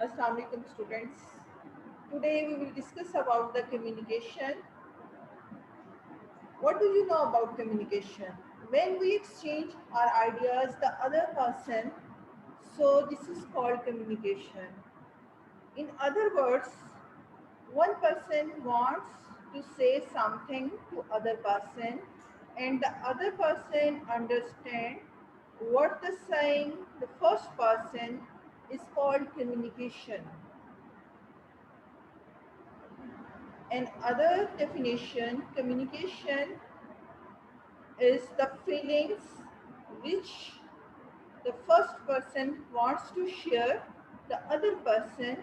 Assalamu alaikum students. Today we will discuss about the communication. What do you know about communication? When we exchange our ideas, the other person, so this is called communication. In other words, one person wants to say something to other person and the other person understand what the saying the first person is called communication. Another definition, communication is the feelings which the first person wants to share, the other person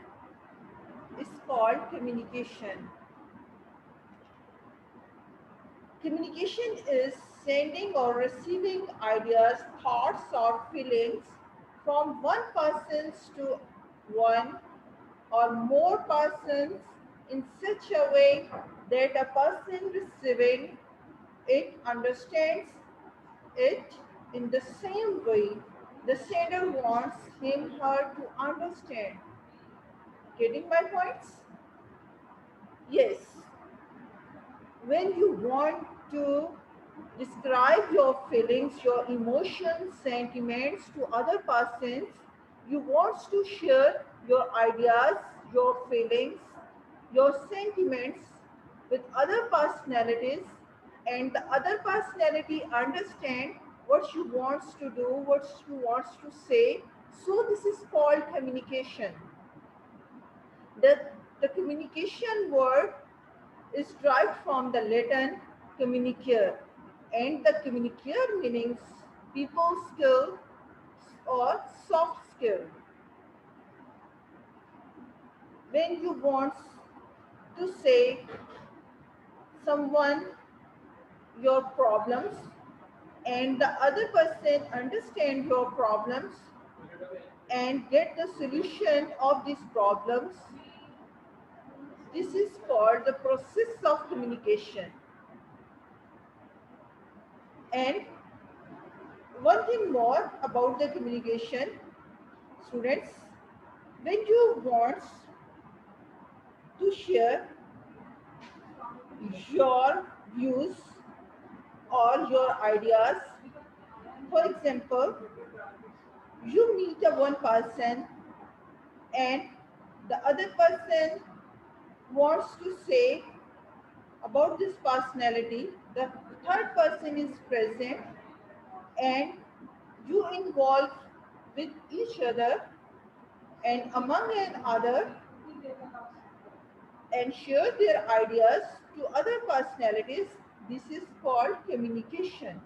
is called communication. Communication is sending or receiving ideas, thoughts, or feelings from one person to one or more persons in such a way that a person receiving it understands it in the same way the sender wants him her to understand. Getting my points? Yes. When you want to describe your feelings, your emotions, sentiments to other persons, you want to share your ideas, your feelings, your sentiments with other personalities, and the other personality understand what you wants to do, what you wants to say. So this is called communication. The communication word is derived from the Latin communicare, and the communicare means people skill or soft skill. When you want to say someone your problems and the other person understand your problems and get the solution of these problems, this is called the process of communication. And one thing more about the communication, students, when you want to share your views or your ideas, for example, you meet a one person and the other person wants to say about this personality, the third person is present and you involve with each other and among another and share their ideas to other personalities. This is called communication.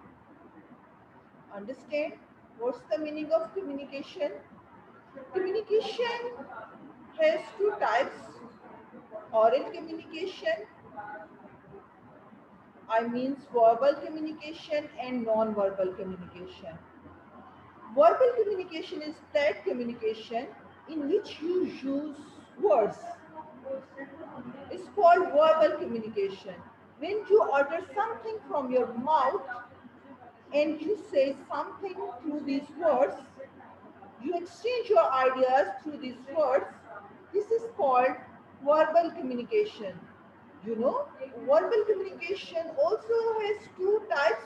Understand what's the meaning of communication? Communication has two types, oral communication, I means verbal communication and non-verbal communication. Verbal communication is that communication in which you use words. It's called verbal communication. When you utter something from your mouth and you say something through these words, you exchange your ideas through these words. This is called verbal communication. You know, verbal communication also has two types.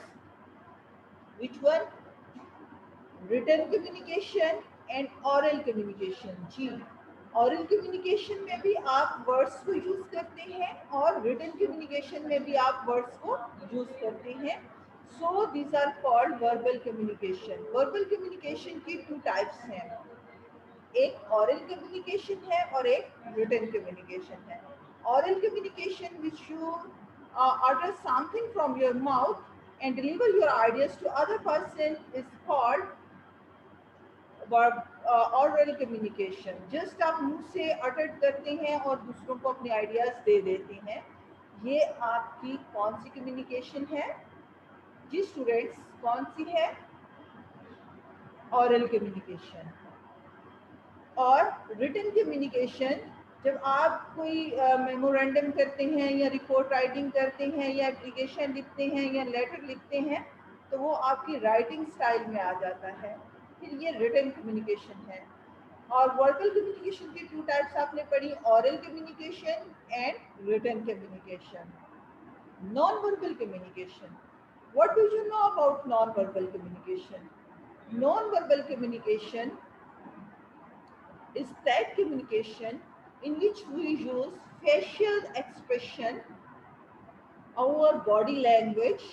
Which one? Written communication and oral communication. Ji, oral communication में भी आप words को use करते हैं और written communication में भी आप words को use करते हैं. So these are called verbal communication. Verbal communication की two types हैं. एक oral communication है और एक written communication है. Oral communication which you utter something from your mouth and deliver your ideas to other person is called oral communication. Just आप मुंह से अटट करते हैं और दूसरों को अपने आइडियाज दे देते हैं. ये आपकी कौन सी कम्युनिकेशन है जी स्टूडेंट्स? कौन सी है? Oral communication. और रिटन कम्युनिकेशन, जब आप कोई मेमोरेंडम करते हैं या रिपोर्ट राइटिंग करते हैं या एप्लीकेशन लिखते हैं या लेटर लिखते हैं तो वो आपकी राइटिंग स्टाइल में आ जाता है. फिर ये रिटन कम्युनिकेशन है. और वर्बल कम्युनिकेशन की 2 टाइप्स आपने पढ़ी, oral communication and written communication. Non verbal communication, what do you know about non-verbal communication? Non-verbal communication is that communication in which we use facial expression, our body language,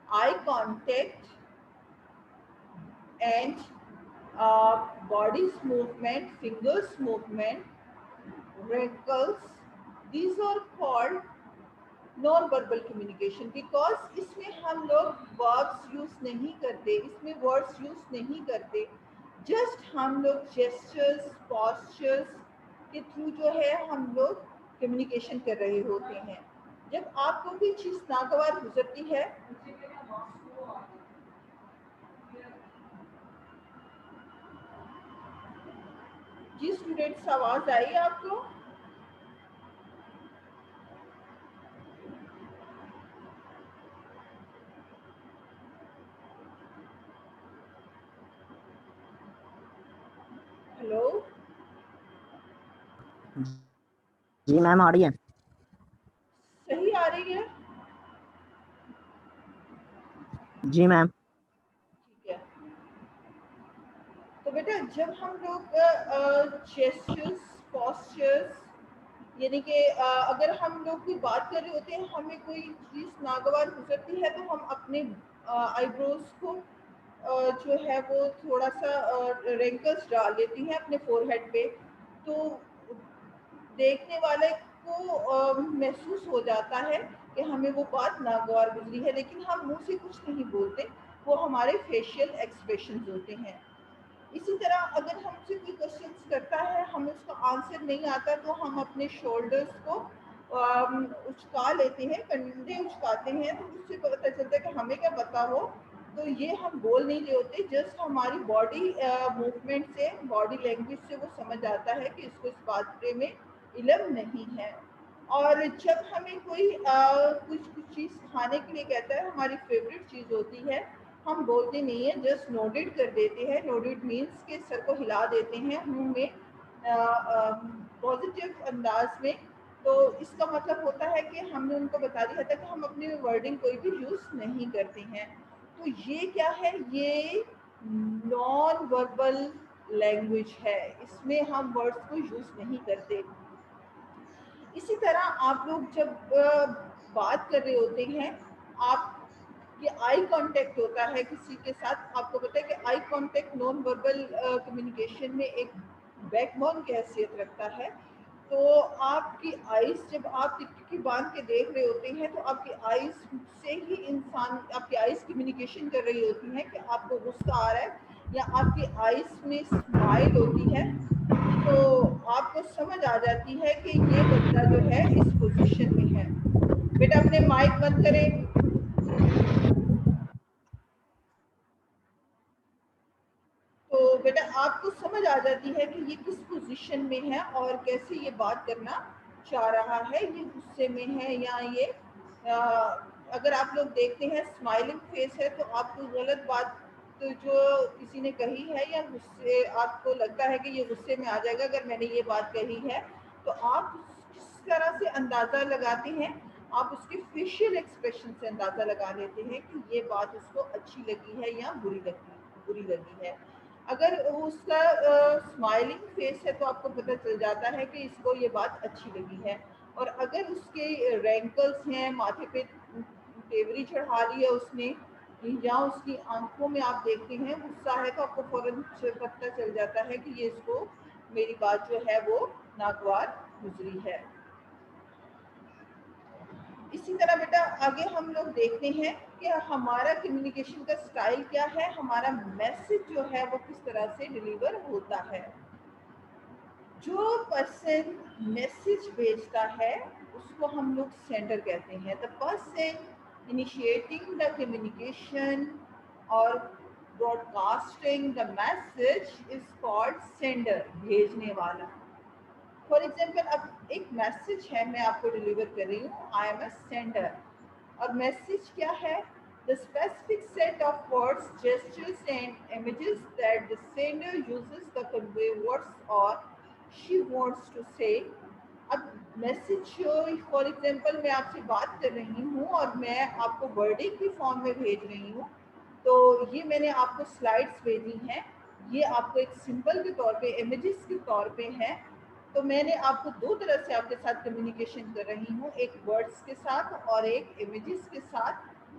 eye contact, and body's movement, fingers movement, wrinkles. These are called non verbal communication, because इसमें हम लोग verbs use नहीं करते, इसमें words use नहीं करते, just हम लोग जेस्चर्स, पॉस्चर्स के थ्रू जो है हम लोग कम्युनिकेशन कर रहे होते हैं। जब आपको कोई चीज नागवार गुजरती है, जी स्टूडेंट्स आवाज आई आपको? हेलो जी मैम आ रही है। सही आ रही है? जी मैम। ठीक है। तो बेटा जब हम लोग जेस्चर्स, पॉस्चर्स, यानी कि अगर हम लोग कोई बात कर रहे होते हैं, हमें कोई चीज़ नागवार गुजरती है, तो हम अपने आईब्रोज को जो है वो थोड़ा सा रिंकल्स डाल लेती हैं अपने फोरहेड पे, तो देखने वाले को महसूस हो जाता है कि हमें वो बात नागवार गुजरी है, लेकिन हम मुंह से कुछ नहीं बोलते, वो हमारे फेशियल एक्सप्रेशन होते हैं। इसी तरह अगर हमसे कोई क्वेश्चन करता है, हमें उसका आंसर नहीं आता, तो हम अपने शोल्डर्स को उचका लेते हैं, कंधे उचकाते हैं, तो उससे पता चलता है कि हमें क्या पता हो। तो ये हम बोल नहीं रहे होते, जस्ट हमारी बॉडी मूवमेंट से, बॉडी लैंग्वेज से वो समझ आता है कि इसको इस बात में इलम नहीं है। और जब हमें कोई कुछ चीज़ खाने के लिए कहता है, हमारी फेवरेट चीज़ होती है, हम बोलते नहीं है, जस्ट नोडेड कर देते हैं। नोडेड मीन्स के सर को हिला देते हैं मुंह में पॉजिटिव अंदाज में। तो इसका मतलब होता है कि हमने उनको बता दिया था कि हम अपनी वर्डिंग कोई भी यूज नहीं करते हैं। तो ये क्या है, ये नॉन वर्बल लैंग्वेज है, इसमें हम वर्ड्स को यूज नहीं करते। इसी तरह आप लोग जब बात कर रहे होते हैं, आप कि आई कांटेक्ट होता है किसी के साथ, आपको पता है कि eye contact non verbal communication में एक बैकबोन की हैसियत रखता है। तो आपकी आईज, जब आप टिकटिकी बांध के देख रहे होते हैं, तो आपकी आईज से ही इंसान, आपकी आईज कम्युनिकेशन कर रही होती हैं कि आपको गुस्सा आ रहा है, या आपकी आईज में स्माइल होती है, तो आपको समझ आ जाती है कि ये बंदा जो है इस पोजीशन में है। बेटा अपने माइक बंद करें। तो बेटा आपको समझ आ जाती है कि ये किस पोजीशन में है और कैसे ये बात करना चाह रहा है, ये गुस्से में है या ये अगर आप लोग देखते हैं स्माइलिंग फेस है, तो आपको गलत बात तो जो किसी ने कही है, या गुस्से, आपको लगता है कि ये गुस्से में आ जाएगा अगर मैंने ये बात कही है, तो आप किस तरह से अंदाज़ा लगाते हैं, आप उसके फेशियल एक्सप्रेशन से अंदाज़ा लगा लेते हैं कि ये बात उसको अच्छी लगी है या बुरी लगी है। अगर उसका स्माइलिंग फेस है, तो आपको पता चल जाता है कि इसको ये बात अच्छी लगी है। और अगर उसके रैंकल्स हैं, माथे पे टेवरी चढ़ा ली है उसने, या उसकी आंखों में आप देखते हैं गुस्सा है, तो आपको फौरन पता चल जाता है कि ये इसको मेरी बात जो है वो नागवार गुजरी है। इसी तरह बेटा आगे हम लोग देखते हैं कि हमारा कम्युनिकेशन का स्टाइल क्या है, हमारा मैसेज जो है वो किस तरह से डिलीवर होता है। जो पर्सन मैसेज भेजता है उसको हम लोग सेंडर कहते हैं। The person initiating the communication और broadcasting the message is called sender, भेजने वाला। फॉर एग्जाम्पल, अब एक मैसेज है, मैं आपको डिलीवर कर रही हूँ, आई एम अ सेंडर। और मैसेज क्या है? the specific set of words, gestures, and images that the sender uses to convey what or she wants to say. अब मैसेज फॉर एग्जांपल मैं आपसे बात कर रही हूँ और मैं आपको वर्डिंग की फॉर्म में भेज रही हूँ, तो ये मैंने आपको स्लाइड्स भेजी हैं, ये आपको एक सिंबल के तौर पे, इमेजेस के तौर पे है। तो मैंने आपको दो तरह से आपके साथ कम्युनिकेशन कर रही हूँ, एक वर्ड्स के साथ और एक इमेजेस के साथ।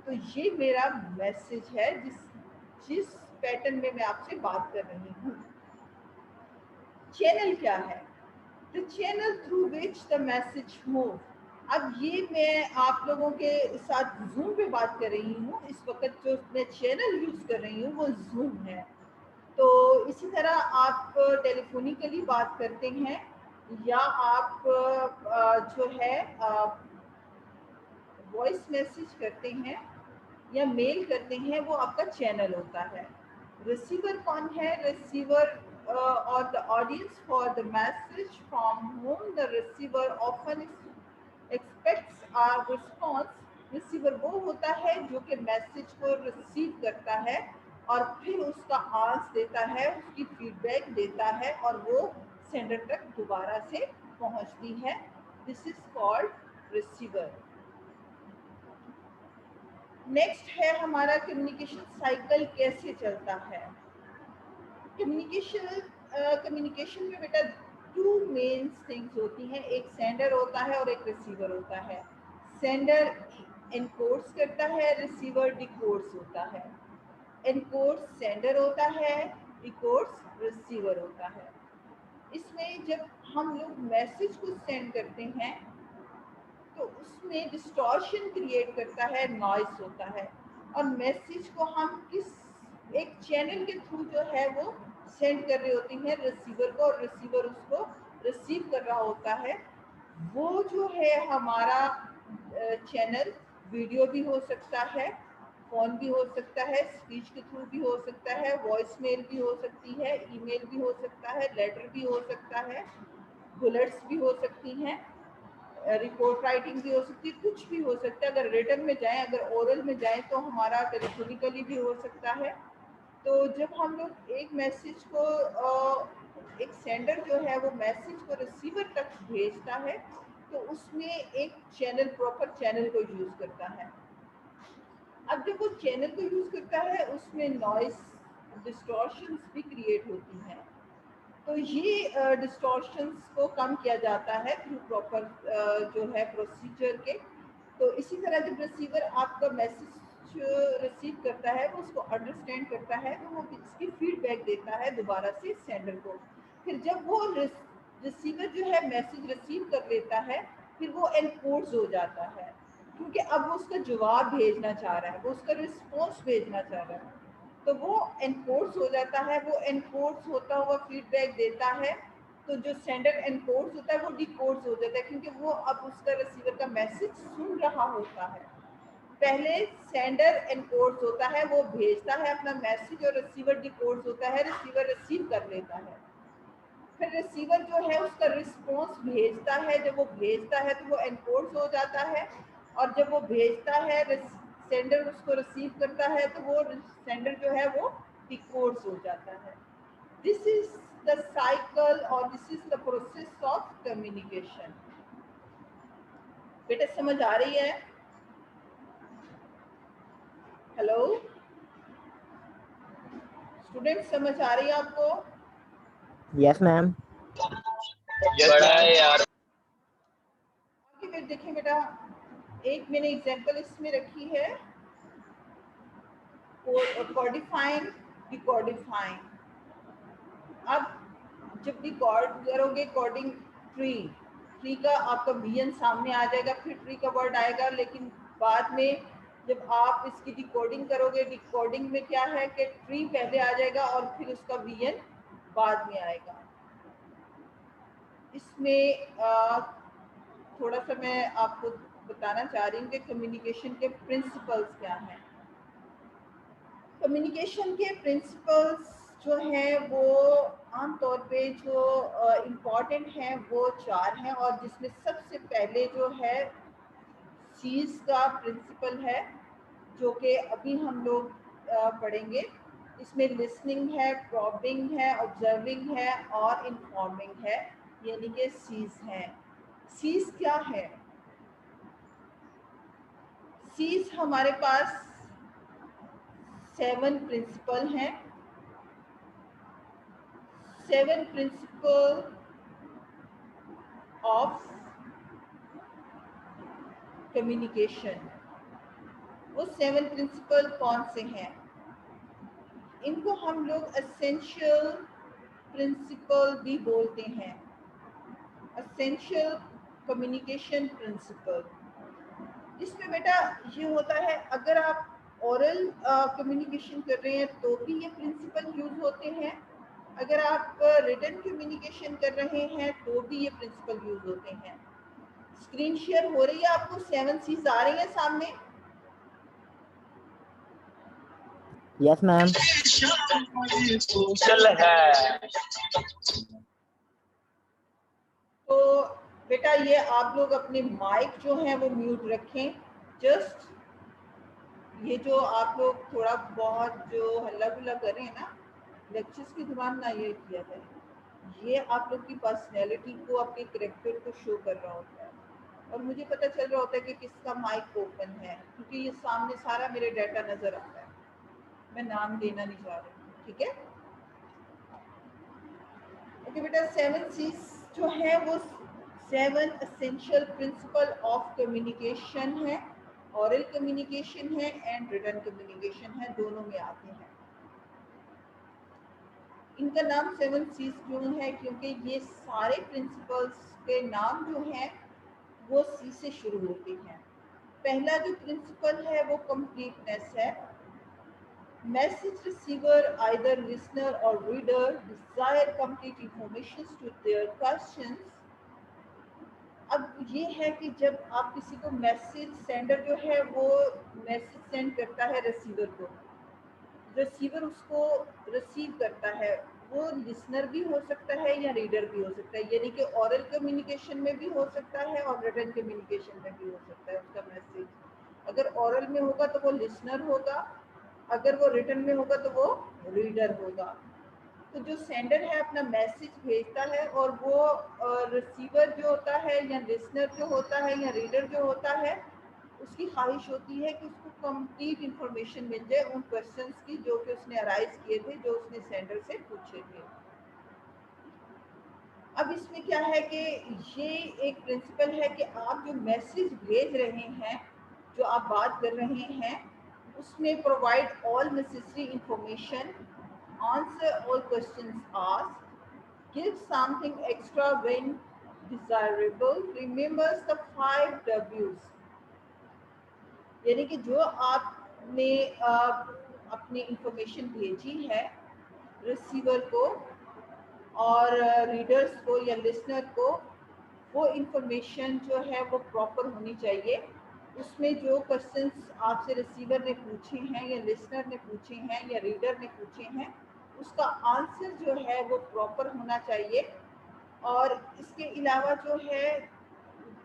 तो ये मेरा मैसेज है जिस जिस पैटर्न में मैं आपसे बात कर रही हूँ। चैनल क्या है? The channel through which the message move. अब ये मैं आप लोगों के साथ जूम पे बात कर रही हूँ, इस वक्त जो मैं चैनल यूज कर रही हूँ वो जूम है। तो इसी तरह आप टेलीफोनिकली बात करते हैं या आप जो है वॉइस मैसेज करते हैं या मेल करते हैं, वो आपका चैनल होता है। रिसीवर कौन है? रिसीवर और the audience for the message from whom the receiver often expects a response. Receiver वो होता है जो कि मैसेज को रिसीव करता है और फिर उसका आंसर देता है, उसकी फीडबैक देता है और वो सेंडर तक दोबारा से पहुंचती है। This is called receiver. Next है हमारा कम्युनिकेशन साइकिल कैसे चलता है। कम्युनिकेशन में बेटा टू मेन थिंग्स होती हैं, एक सेंडर होता है और एक रिसीवर होता है। सेंडर एनकोड्स करता है, रिसीवर डिकोड्स होता है। एनकोड्स सेंडर होता है, डिकोड्स रिसीवर होता है। इसमें जब हम लोग मैसेज को सेंड करते हैं तो उसमें डिस्टॉर्शन क्रिएट करता है, नॉइस होता है। और मैसेज को हम किस एक चैनल के थ्रू जो है वो सेंड कर रहे होते हैं रिसीवर को, और रिसीवर उसको रिसीव कर रहा होता है। वो जो है हमारा चैनल वीडियो भी हो सकता है, फोन भी हो सकता है, स्पीच के थ्रू भी हो सकता है, वॉइस मेल भी हो सकती है, ईमेल भी हो सकता है, लेटर भी हो सकता है, बुलेट्स भी हो सकती हैं, रिपोर्ट राइटिंग भी हो सकती है, कुछ भी हो सकता है। अगर रिटन में जाएं, अगर ओरल में जाएं तो हमारा टेलीफोनिकली भी हो सकता है। तो जब हम लोग एक मैसेज को एक सेंडर जो है वो मैसेज को रिसीवर तक भेजता है तो उसमें एक चैनल, प्रॉपर चैनल को यूज करता है। अब जब वो चैनल को यूज करता है उसमें नॉइस, डिस्टॉर्शंस भी क्रिएट होती हैं। तो ये डिस्टॉर्शंस को कम किया जाता है थ्रू प्रॉपर जो है प्रोसीजर के। तो इसी तरह जब रिसीवर आपका मैसेज रिसीव करता है, वो उसको अंडरस्टैंड करता है, तो वो इसकी फीडबैक देता है दोबारा से सेंडर को। फिर जब वो रिसीवर जो है मैसेज रिसीव कर लेता है, फिर वो एनकोड्स हो जाता है, क्योंकि अब वो उसका जवाब भेजना चाह रहा है, वो उसका रिस्पॉन्स भेजना चाह रहा है। तो वो एनकोड्स हो जाता है, वो एनकोड्स होता हुआ फीडबैक देता है। तो जो सेंडर एनकोड्स होता है वो डिकोड्स हो जाता है, क्योंकि वो अब उसका रिसीवर का मैसेज सुन रहा होता है। पहले सेंडर एनकोड्स होता है, वो भेजता है अपना मैसेज, और रिसीवर डिकोड्स होता है, रिसीवर रिसीव कर लेता है। फिर रिसीवर जो है उसका रिस्पॉन्स भेजता है, जब वो भेजता है तो वो एनकोड्स हो जाता है, और जब वो भेजता है सेंडर उसको रिसीव करता है तो वो सेंडर जो है वो डिकोड्स हो जाता है। दिस इज द साइकिल और this is the process of communication. बेटा समझ आ रही है? हेलो स्टूडेंट, समझ आ रही है आपको? Yes ma'am. बड़ा है यार। आगे फिर देखें बेटा, एक मैंने एग्जांपल इसमें रखी है, कोडिफाइंग, डिकोडिफाइंग। अब जब डिकोड करोगे, कोडिंग ट्री, ट्री का आपका विजन सामने आ जाएगा, फिर ट्री का वर्ड आएगा, लेकिन बाद में जब आप इसकी डिकोडिंग करोगे, डिकोडिंग में क्या है कि ट्री पहले आ जाएगा और फिर उसका विजन बाद में आएगा। इसमें थोड़ा सा मैं आपको बताना चाह रही हूँ कि कम्युनिकेशन के प्रिंसिपल्स क्या हैं। कम्युनिकेशन के प्रिंसिपल्स जो हैं वो आमतौर पे जो इम्पॉर्टेंट हैं वो 4 हैं, और जिसमें सबसे पहले जो है सीज का प्रिंसिपल है, जो कि अभी हम लोग पढ़ेंगे। इसमें लिसनिंग है, प्रॉबिंग है, ऑब्जर्विंग है और इन्फॉर्मिंग है, यानी कि सीज हैं। सीज क्या है? सीज हमारे पास 7 प्रिंसिपल हैं। 7 प्रिंसिपल ऑफ कम्युनिकेशन। वो 7 प्रिंसिपल कौन से हैं? इनको हम लोग एसेंशियल प्रिंसिपल भी बोलते हैं, एसेंशियल कम्युनिकेशन प्रिंसिपल। इसमें बेटा ये होता है, अगर आप ओरल कम्युनिकेशन कर रहे हैं तो भी ये प्रिंसिपल यूज होते हैं, अगर आप रिटन कम्युनिकेशन कर रहे हैं तो भी ये प्रिंसिपल यूज होते हैं। स्क्रीन शेयर हो रही है आपको? 7 सीज आ रही है सामने? Yes, ma'am. चल है। तो बेटा ये आप लोग अपने माइक जो है वो म्यूट रखें। जस्ट ये जो आप लोग थोड़ा बहुत जो हल्ला गुल्ला कर रहे हैं ना लेक्चर्स के दौरान, ना ये किया जाए। ये आप लोग की पर्सनैलिटी को, आपके करेक्टर को शो कर रहा होता है, और मुझे पता चल रहा होता है कि किसका माइक ओपन है, क्योंकि ये सामने सारा मेरे डाटा नजर आता है। मैं नाम देना नहीं चाह रही, ठीक है? ओके बेटा, 7 सीज जो है वो 7 एसेंशियल प्रिंसिपल ऑफ कम्युनिकेशन है। ओरल कम्युनिकेशन है एंड रिटन कम्युनिकेशन है, दोनों में आते हैं। इनका नाम 7 सीज क्यों है? क्योंकि ये सारे प्रिंसिपल्स के नाम जो हैं वो सी से शुरू होते हैं। पहला जो प्रिंसिपल है वो कंप्लीटनेस है। Message receiver, either listener or reader, desire complete information to their questions. अब ये है कि जब आप किसी को मैसेज, सेंडर जो है वो मैसेज सेंड करता है रिसीवर को, रिसीवर उसको रिसीव करता है, वो लिसनर भी हो सकता है या रीडर भी हो सकता है, यानी कि ओरल कम्युनिकेशन में भी हो सकता है और रिटन कम्युनिकेशन में भी हो सकता है उसका मैसेज। अगर ओरल में होगा तो वो लिसनर होगा, अगर वो रिटन में होगा तो वो रीडर होगा। तो जो सेंडर है अपना मैसेज भेजता है, और वो रिसीवर जो होता है या लिसनर जो होता है या रीडर जो होता है, उसकी ख्वाहिश होती है कि उसको कंप्लीट इंफॉर्मेशन मिल जाए उन क्वेश्चंस की जो कि उसने अराइज किए थे, जो उसने सेंडर से पूछे थे। अब इसमें क्या है कि ये एक प्रिंसिपल है कि आप जो मैसेज भेज रहे हैं, जो आप बात कर रहे हैं, उसमें provide all necessary information, answer all questions asked, give something extra when desirable, remembers the 5 W's। यानी कि जो आपने अपनी इंफॉर्मेशन भेजी है रिसीवर को और रीडर्स को या लिसनर को, वो इंफॉर्मेशन जो है वो प्रॉपर होनी चाहिए। उसमें जो क्वेश्चंस आपसे रिसीवर ने पूछे हैं या लिसनर ने पूछे हैं या रीडर ने पूछे हैं, उसका आंसर जो है वो प्रॉपर होना चाहिए। और इसके अलावा जो है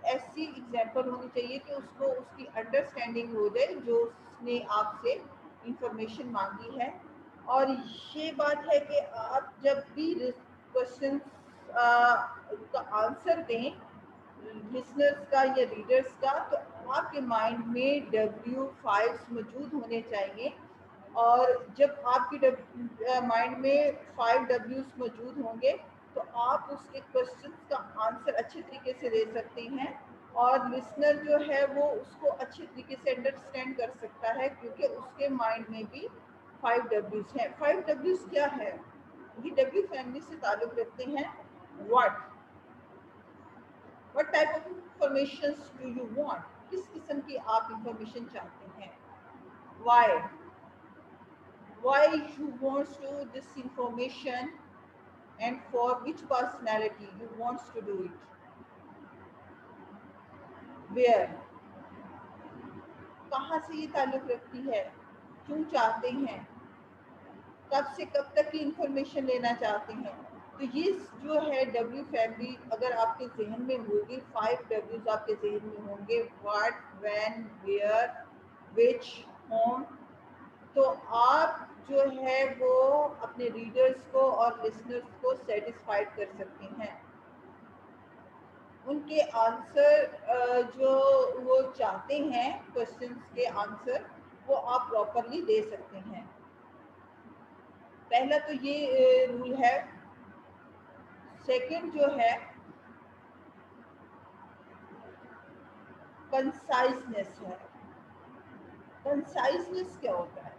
ऐसी एग्जाम्पल होनी चाहिए कि उसको उसकी अंडरस्टैंडिंग हो जाए जो उसने आपसे इंफॉर्मेशन मांगी है। और ये बात है कि आप जब भी क्वेश्चन का आंसर दें लिसनर्स का या रीडर्स का, तो आपके माइंड में W5 मौजूद होने चाहिए। और जब आपकी माइंड में 5 W's मौजूद होंगे तो आप उसके क्वेश्चन का आंसर अच्छे तरीके से दे सकते हैं, और लिसनर जो है वो उसको अच्छे तरीके से अंडरस्टैंड कर सकता है, क्योंकि उसके माइंड में भी 5 W's हैं। 5 W's क्या है? ये W फैमिली से ताल्लुक रखते हैं। What type of information do you want? किस किस्म की आप इंफॉर्मेशन चाहते हैं? Why you want to this information, and for which personality you wants to do it? Where? कहाँ से ये ताल्लुक रखती है? क्यों चाहते हैं? कब से कब तक की इंफॉर्मेशन लेना चाहते हैं? तो ये जो है W फैमिली अगर आपके जहन में होगी, 5 W's आपके जहन में होंगे, what, when, where, which, home, तो आप जो है वो अपने रीडर्स को और लिसनर्स को सेटिस्फाइड कर सकते हैं। उनके आंसर जो वो चाहते हैं, क्वेश्चंस के आंसर, वो आप प्रॉपरली दे सकते हैं। पहला तो ये रूल है। सेकंड जो है कंसाइजनेस है। कंसाइजनेस क्या होता है?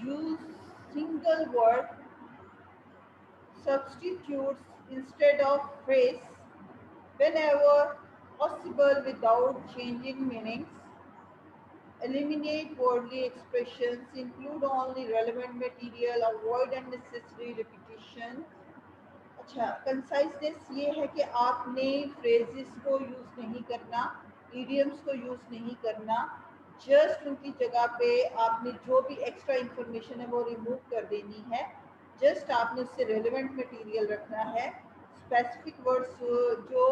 Use single word substitutes instead of phrase whenever possible without changing meanings. Eliminate worldly expressions, include only relevant material, avoid unnecessary repetition. अच्छा, कंसाइजनेस ये है कि आपने फ्रेजेस को यूज़ नहीं करना, इडियम्स को यूज़ नहीं करना, जस्ट उनकी जगह पे आपने जो भी एक्स्ट्रा इंफॉर्मेशन है वो रिमूव कर देनी है। जस्ट आपने उससे रेलेवेंट मटेरियल रखना है। स्पेसिफिक वर्ड्स जो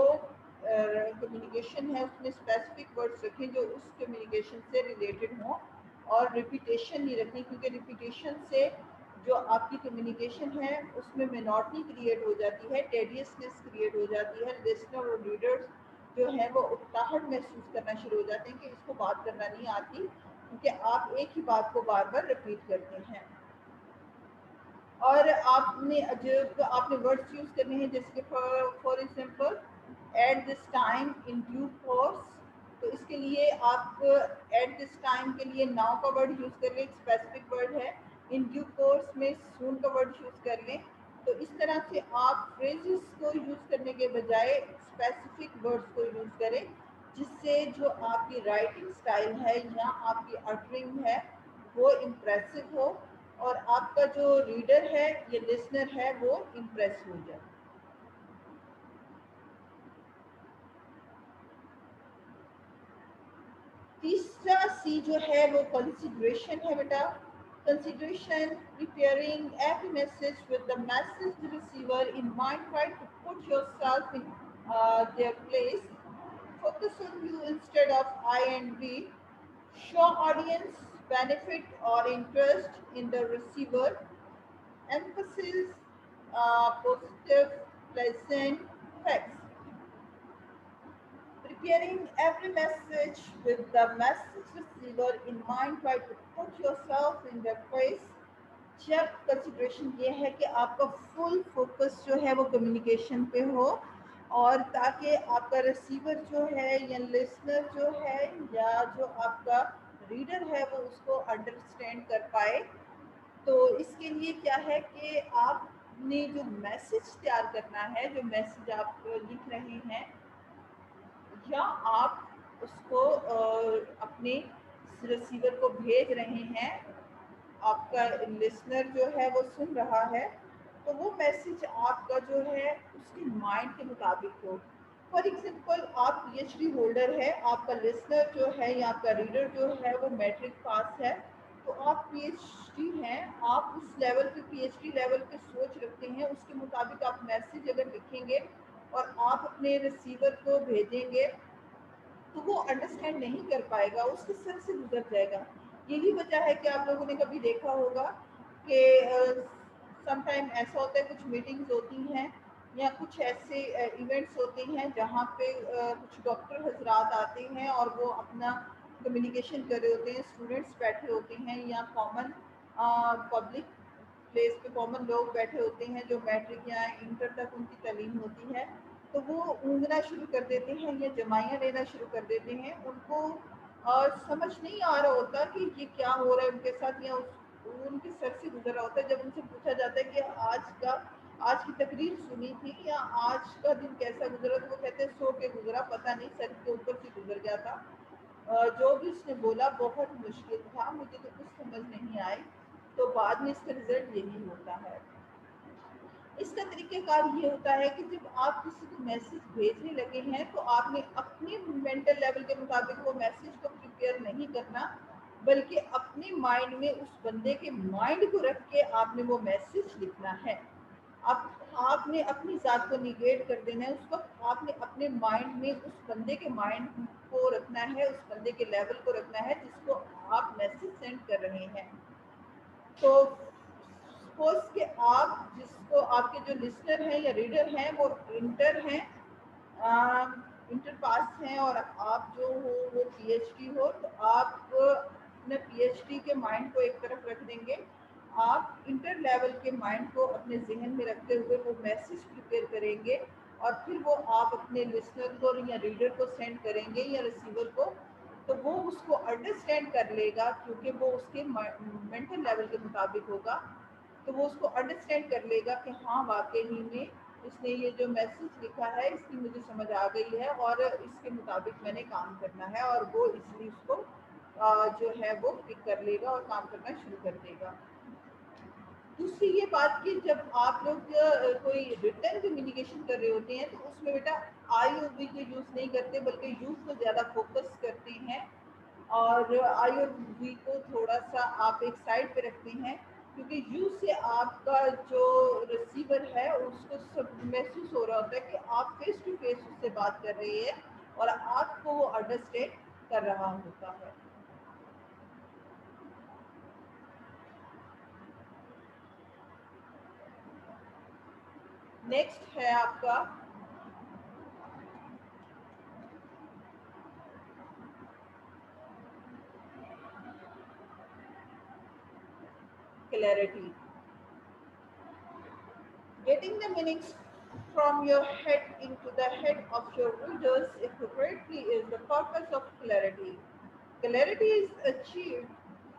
कम्युनिकेशन है उसमें स्पेसिफिक वर्ड्स रखें जो उस कम्युनिकेशन से रिलेटेड हों, और रिपीटेशन नहीं रखनी, क्योंकि रिपीटेशन से जो आपकी कम्युनिकेशन है उसमें मोनोटनी क्रिएट हो जाती है, टेडियसनेस क्रिएट हो जाती है। लिसनर और रीडर्स जो है वो उकताहट महसूस करना शुरू हो जाते हैं कि इसको बात करना नहीं आती, क्योंकि आप एक ही बात को बार बार रिपीट करते हैं। और आपने जब आपने वर्ड्स यूज़ करने हैं, जैसे for example at this time, in due course, तो इसके लिए आप एट दिस टाइम के लिए नाउ का वर्ड यूज़ कर लें, एक स्पेसिफिक वर्ड है। इन ड्यू कोर्स में सून का वर्ड यूज़ कर लें। तो इस तरह से आप फ्रेजेस को यूज़ करने के बजाय स्पेसिफिक वर्ड्स को यूज़ करें, जिससे जो आपकी राइटिंग स्टाइल है या आपकी अटरिंग है वो इम्प्रेसिव हो, और आपका जो रीडर है या लिसनर है वो इम्प्रेस हो जाए। तीसरा सी जो है वो कंसिडरेशन है बेटा। Consideration, preparing every message with the message receiver in mind, try to put yourself in their place, focus on you instead of I and we, show audience benefit or interest in the receiver, emphasis positive, pleasant facts. Preparing every message with the message receiver in mind, try to put yourself in their place. जब consideration ये है कि आपका full focus जो है वो communication पे हो, और ताकि आपका रिसीवर जो है या लिसनर जो है या जो आपका रीडर है वो उसको अंडरस्टैंड कर पाए। तो इसके लिए क्या है कि आपने जो मैसेज तैयार करना है, जो मैसेज आप लिख रहे हैं या आप उसको अपने रिसीवर को भेज रहे हैं, आपका लिसनर जो है वो सुन रहा है, तो वो मैसेज आपका जो है उसके माइंड के मुताबिक हो। फॉर एग्जांपल, आप पीएचडी होल्डर है, आपका लिसनर जो है या आपका रीडर जो है वो मैट्रिक पास है, तो आप पीएचडी हैं, आप उस लेवल पे पीएचडी लेवल पे सोच रखते हैं, उसके मुताबिक आप मैसेज अगर लिखेंगे और आप अपने रिसीवर को भेजेंगे तो वो अंडरस्टैंड नहीं कर पाएगा, उसके सर से गुजर जाएगा। यही वजह है कि आप लोगों ने कभी देखा होगा कि समटाइम ऐसा होता है, कुछ मीटिंग्स होती हैं या कुछ ऐसे इवेंट्स होते हैं जहाँ पे कुछ डॉक्टर हजरात आते हैं और वो अपना कम्युनिकेशन कर रहे होते हैं, स्टूडेंट्स बैठे होते हैं या कॉमन पब्लिक प्लेस पे कॉमन लोग बैठे होते हैं जो मैट्रिक या इंटर तक उनकी तालीम होती है, तो वो ऊँगना शुरू कर देते हैं या जमाइयाँ लेना शुरू कर देते हैं। उनको समझ नहीं आ रहा होता कि ये क्या हो रहा है उनके साथ, या उनके सर से गुजर रहा होता है। जब उनसे पूछा जाता है कि आज की तकरीर सुनी थी या आज का दिन कैसा गुजरा, तो वो कहते हैं सो के गुजरा, पता नहीं सर के ऊपर से गुजर गया था। जो भी उसने बोला बहुत मुश्किल था, मुझे तो कुछ समझ नहीं आई। तो बाद में इसका रिजल्ट यही होता है। इसका तरीक़ेकार ये होता है कि जब आप किसी को मैसेज भेजने लगे हैं तो आपने अपने मेंटल लेवल के मुताबिक वो मैसेज को प्रिपेयर नहीं करना, बल्कि अपने माइंड में उस बंदे के माइंड को रख के आपने वो मैसेज लिखना है। आपने अपनी ज़ात को निगेट कर देना है। उस वक्त आपने अपने माइंड में उस बंदे के माइंड को रखना है, उस बंदे के लेवल को रखना है जिसको आप मैसेज सेंड कर रहे हैं। तो सपोज कि आप जिसको आपके जो लिसनर हैं या रीडर हैं वो इंटर हैं, इंटर पास हैं, और आप जो हो वो पीएचडी हो, तो आप अपने पीएचडी के माइंड को एक तरफ रख देंगे। आप इंटर लेवल के माइंड को अपने जहन में रखते हुए वो मैसेज प्रिपेयर करेंगे और फिर वो आप अपने लिसनर को या रीडर को सेंड करेंगे या रिसीवर को, तो वो उसको अंडरस्टैंड कर लेगा क्योंकि वो उसके मेंटल लेवल के मुताबिक होगा। तो वो उसको अंडरस्टैंड कर लेगा कि हाँ वाकई ही में इसने ये जो मैसेज लिखा है इसकी मुझे समझ आ गई है और इसके मुताबिक मैंने काम करना है, और वो इसलिए उसको जो है वो पिक कर लेगा और काम करना शुरू कर देगा। दूसरी ये बात कि जब आप लोग कोई रिटर्न कम्युनिकेशन कर रहे होते हैं तो उसमें बेटा आई और वी को यूज़ नहीं करते, बल्कि यूज़ को ज़्यादा फोकस करते हैं, और आई और वी को थोड़ा सा आप एक साइड पे रखते हैं, क्योंकि यू से आपका जो रिसीवर है उसको सब महसूस हो रहा होता है कि आप फेस टू फेस उससे बात कर रहे हैं और आपको वो अंडरस्टैंड कर रहा होता है। नेक्स्ट है आपका clarity. Getting the meanings from your head into the head of your readers accurately is the purpose of clarity. Clarity is achieved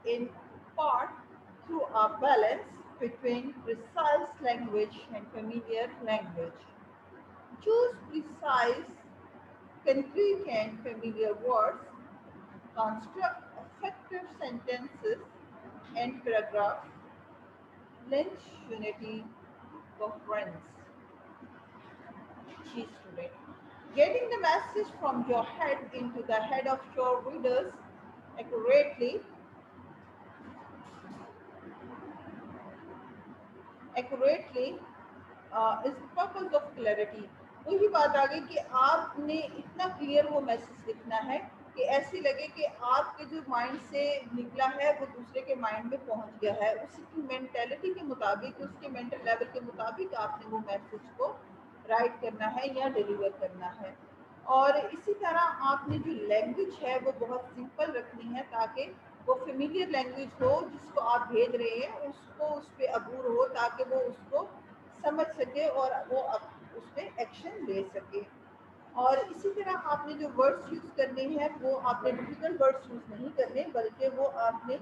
in part through a balance between precise language and familiar language. Choose precise, concrete, and familiar words, construct effective sentences and paragraphs, lynch unity, coherence. Key student. Getting the message from your head into the head of your readers accurately is the purpose of clarity. वही बात आ गई कि आपने इतना clear वो message लिखना है कि ऐसे लगे कि आपके जो माइंड से निकला है वो दूसरे के माइंड में पहुंच गया है, उसकी मेंटेलिटी के मुताबिक, उसके मेंटल लेवल के मुताबिक आपने वो मैसेज को राइट करना है या डिलीवर करना है। और इसी तरह आपने जो लैंग्वेज है वो बहुत सिंपल रखनी है ताकि वो फेमिलियर लैंग्वेज हो, जिसको आप भेज रहे हैं उसको उस पर अबूर हो, ताकि वो उसको समझ सके और वो उस पर एक्शन ले सके। और इसी तरह आपने जो वर्ड्स यूज़ करने हैं वो आपने डिफिकल्ट वर्ड्स यूज़ नहीं करने, बल्कि वो आपने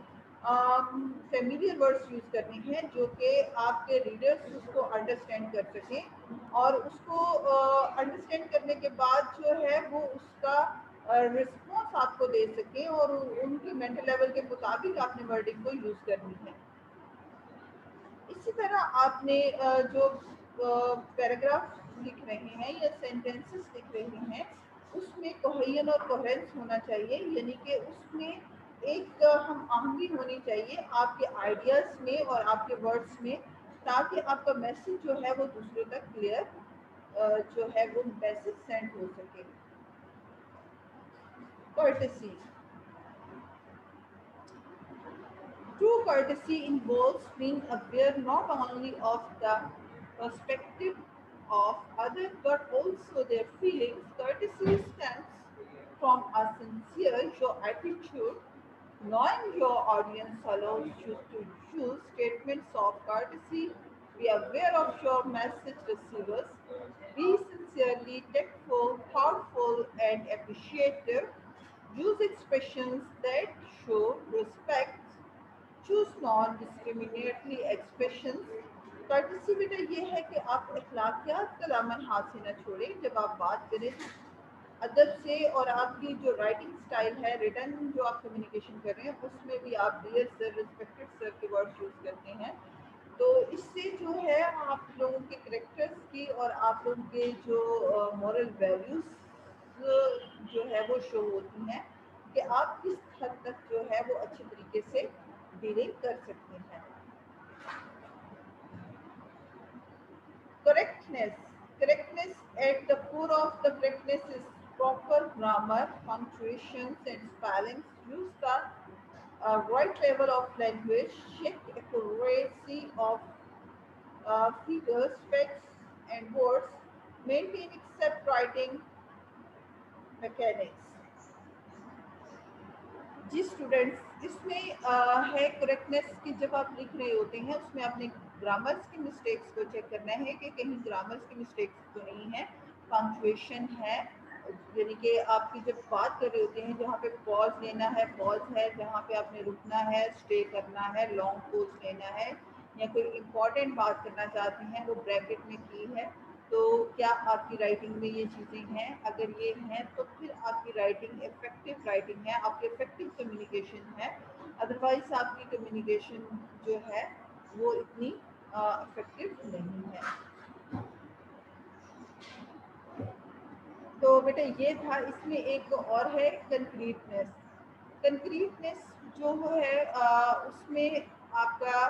फेमिलियर वर्ड्स यूज़ करने हैं जो कि आपके रीडर्स उसको अंडरस्टैंड कर सकें, और उसको अंडरस्टैंड करने के बाद जो है वो उसका रिस्पॉन्स आपको दे सकें, और उनके मेंटल लेवल के मुताबिक आपने वर्डिंग को यूज़ करनी है। इसी तरह आपने जो पैराग्राफ लिख रहे हैं या सेंटेंसेस लिख रहे हैं उसमें कोहेजन और कोहेरेंस होना चाहिए, यानी कि उसमें एक हम आहंगी होनी चाहिए आपके आइडियाज़ में और आपके वर्ड्स में, ताकि आपका मैसेज जो है वो दूसरों तक क्लियर जो है वो मैसेज सेंड हो सके। Courtesy. True courtesy involves being aware not only of the perspective of others but also their feelings. Courtesy stems from a sincere your attitude. Knowing your audience allows you to use statements of courtesy. Be aware of your message receivers. Be sincerely tactful, thoughtful, and appreciative. Use expressions that show respect. Choose non discriminatory expression. Courtesy बेटा ये है कि आप अखलाकियात का दामन हाथ से न छोड़ें जब आप बात करें अदब से, और आपकी जो राइटिंग स्टाइल है, रिटर्न जो आप कम्युनिकेशन कर रहे हैं उसमें भी आप डियर सर, रिस्पेक्टेड सर के वर्ड्स यूज़ करते हैं। तो इससे जो है आप लोगों के करेक्टर्स की और आप लोगों के जो मॉरल वैल्यूज़ जो है वो शो होती हैं कि आप किस हद तक जो है वो अच्छे तरीके से डीलिंग कर सकते हैं। Correctness at the core of the correctness is proper grammar, punctuations and spellings. Use the right level of language, check accuracy of figures, facts, and words, maintain except writing mechanics. Ji students, इसमें है correctness की जब आप लिख रहे होते हैं उसमें आपने ग्रामर्स की मिस्टेक्स को चेक करना है कि कहीं ग्रामर्स की मिस्टेक्स तो नहीं है, पंक्चुएशन है, यानी कि आपकी जब बात कर रहे होते हैं जहाँ पे पॉज लेना है पॉज है, जहाँ पे आपने रुकना है स्टे करना है, लॉन्ग पॉज लेना है, या कोई इम्पोर्टेंट बात करना चाहते हैं वो ब्रैकेट में की है, तो क्या आपकी राइटिंग में ये चीज़ें हैं? अगर ये हैं तो फिर आपकी राइटिंग इफेक्टिव राइटिंग है, आपकी इफेक्टिव कम्युनिकेशन है। अदरवाइज आपकी कम्युनिकेशन जो है वो इतनी इफेक्टिव नहीं है। तो बेटा ये था, इसमें एक और है कंक्रीटनेस। कंक्रीटनेस जो है उसमें आपका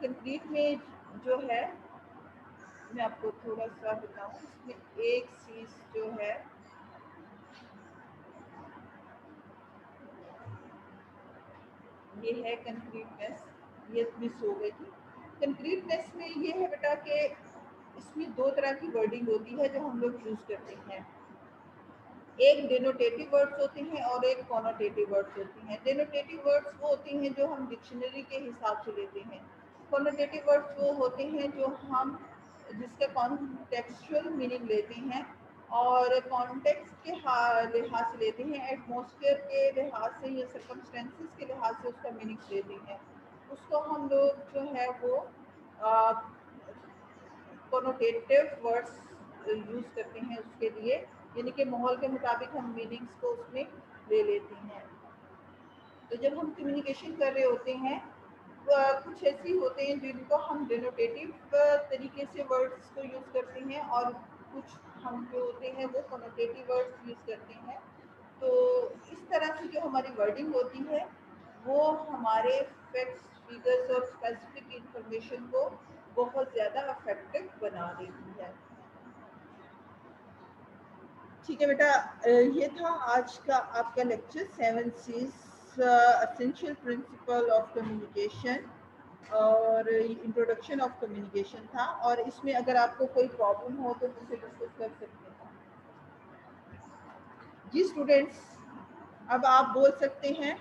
कंक्रीट में जो है, मैं आपको थोड़ा सा बताऊं, इसमें एक चीज जो है ये है कंक्रीटनेस, ये मिस हो गई थी। कंक्रीटनेस में ये है बेटा कि इसमें दो तरह की वर्डिंग होती है जो हम लोग यूज करते हैं, एक डेनोटेटिव वर्ड्स होते हैं और एक कॉनोटेटिव वर्ड्स होती हैं। डेनोटेटिव वर्ड्स वो होती हैं जो हम डिक्शनरी के हिसाब से लेते हैं, कॉनोटेटिव वर्ड्स वो होते हैं जो हम जिसका कॉन्टेक्सचुअल मीनिंग लेते हैं और कॉन्टेक्स्ट के लिहाज से लेते हैं, एटमॉस्फेयर के लिहाज से या सर्कमस्टेंसेस के लिहाज से उसका मीनिंग लेते हैं। उसको हम लोग जो है वो कॉनोटेटिव वर्ड्स यूज करते हैं उसके लिए, यानी कि माहौल के मुताबिक हम मीनिंग्स को उसमें ले लेते हैं। तो जब हम कम्युनिकेशन कर रहे होते हैं कुछ ऐसे होते हैं जिनको हम डेनोटेटिव तरीके से वर्ड्स को यूज करते हैं और कुछ हम जो होते हैं वो कॉनोटेटिव वर्ड्स यूज करते हैं। तो इस तरह से जो हमारी वर्डिंग होती है वो हमारे फैक्ट्स फिगर्स और स्पेसिफिक इंफॉर्मेशन को बहुत ज़्यादा इफेक्टिव बना देती है। ठीक है बेटा, ये था आज का आपका lecture 7C's essential principle of communication और इंट्रोडक्शन ऑफ कम्युनिकेशन था, और इसमें अगर आपको कोई प्रॉब्लम हो तो मुझसे डिस्कस कर सकते हैं। जी स्टूडेंट्स, अब आप बोल सकते हैं